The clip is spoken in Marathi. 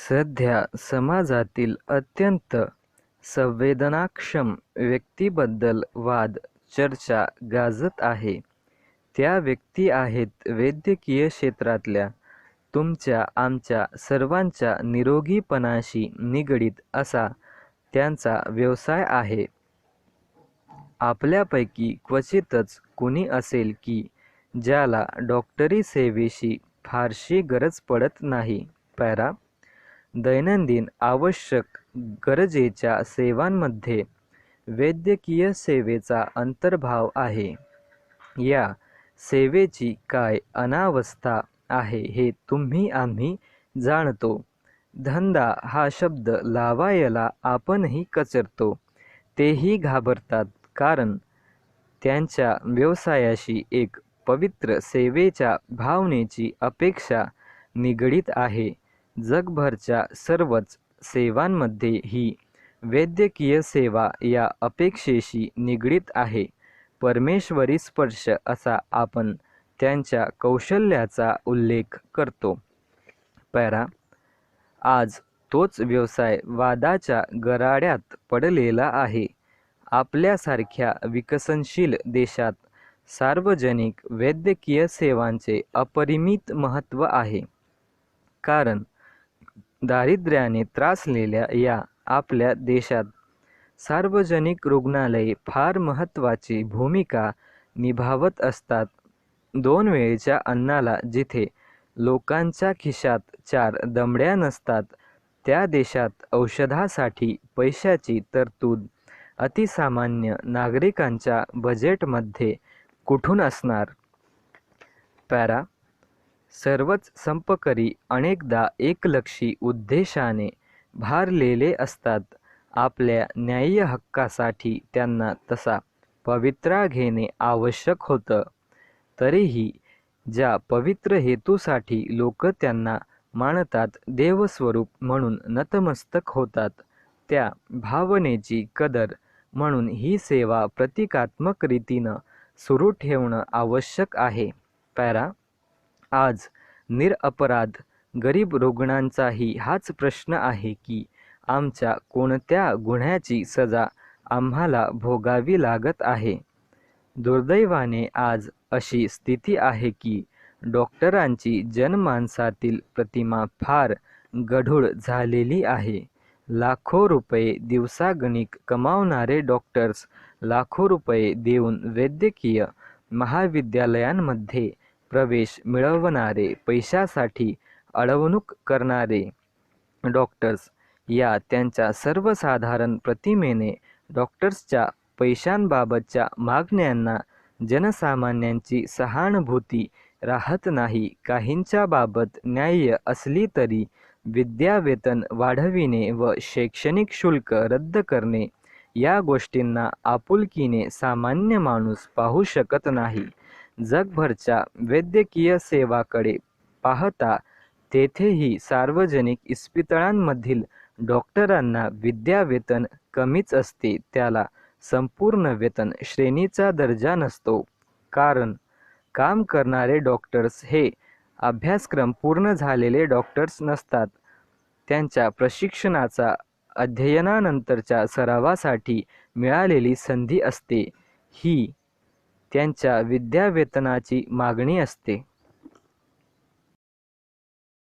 सध्या समाजातील अत्यंत संवेदनाक्षम व्यक्तीबद्दल वाद चर्चा गाजत आहे. त्या व्यक्ती आहेत वैद्यकीय क्षेत्रातल्या. तुमच्या आमच्या सर्वांच्या निरोगीपणाशी निगडीत असा त्यांचा व्यवसाय आहे. आपल्यापैकी क्वचितच कुणी असेल की ज्याला डॉक्टरी सेवेशी फारशी गरज पडत नाही. पॅरा. दैनंदिन आवश्यक गरजेच्या सेवांमध्ये वैद्यकीय सेवेचा अंतर्भाव आहे. या सेवेची काय अनावस्था आहे हे तुम्ही आम्ही जाणतो. धंदा हा शब्द लावायला आपणही कचरतो. तेही घाबरतात, कारण त्यांच्या व्यवसायाशी एक पवित्र सेवेच्या भावनेची अपेक्षा निगडीत आहे. जगभरच्या सर्वच सेवांमध्ये ही वैद्यकीय सेवा या अपेक्षेशी निगडीत आहे. परमेश्वरी स्पर्श असा आपण त्यांच्या कौशल्याचा उल्लेख करतो. पॅरा. आज तोच व्यवसाय वादाच्या गराड्यात पडलेला आहे. आपल्यासारख्या विकसनशील देशात सार्वजनिक वैद्यकीय सेवांचे अपरिमित महत्त्व आहे. कारण दारिद्र्याने त्रासलेल्या या आपल्या देशात सार्वजनिक रुग्णालये फार महत्त्वाची भूमिका निभावत असतात. 2 वेळच्या अन्नाला जिथे लोकांच्या खिशात 4 दमड्या नसतात, त्या देशात औषधासाठी पैशाची तरतूद अतिसामान्य नागरिकांच्या बजेटमध्ये कुठून असणार? पॅरा. सर्वच संपकरी अनेकदा एकलक्षी उद्देशाने भारलेले असतात. आपल्या न्याय्य हक्कासाठी त्यांना तसा पवित्रा घेणे आवश्यक होतं. तरीही ज्या पवित्र हेतूसाठी लोक त्यांना मानतात, देवस्वरूप म्हणून नतमस्तक होतात, त्या भावनेची कदर म्हणून ही सेवा प्रतिकात्मक रीतीनं सुरू ठेवणं आवश्यक आहे. पॅरा. आज निरपराध गरीब रुग्णांचाही हाच प्रश्न आहे की आमच्या कोणत्या गुन्ह्याची सजा आम्हाला भोगावी लागत आहे. दुर्दैवाने आज अशी स्थिती आहे की डॉक्टरांची जनमानसातील प्रतिमा फार गढूळ झालेली आहे. लाखो रुपये दिवसागणिक कमावणारे डॉक्टर्स लाखो रुपये देऊन वैद्यकीय महाविद्यालयांमध्ये प्रवेश मिळवणारे, पैशासाठी अडवणूक करणारे डॉक्टर्स या त्यांच्या सर्वसाधारण प्रतिमेने डॉक्टर्सच्या पैशांबाबतच्या मागण्यांना जनसामान्यांची सहानुभूती राहत नाही. काहींच्या बाबत न्याय्य असली तरी विद्यावेतन वाढविणे व शैक्षणिक शुल्क रद्द करणे या गोष्टींना आपुलकीने सामान्य माणूस पाहू शकत नाही. जगभरच्या वैद्यकीय सेवाकडे पाहता तेथेही सार्वजनिक इस्पितळांमधील डॉक्टरांना विद्यावेतन कमीच असते. त्याला संपूर्ण वेतन श्रेणीचा दर्जा नसतो. कारण काम करणारे डॉक्टर्स हे अभ्यासक्रम पूर्ण झालेले डॉक्टर्स नसतात. त्यांच्या प्रशिक्षणाचा अध्ययनानंतरच्या सरावासाठी मिळालेली संधी असते. ही त्यांच्या विद्यावेतनाची मागणी असते.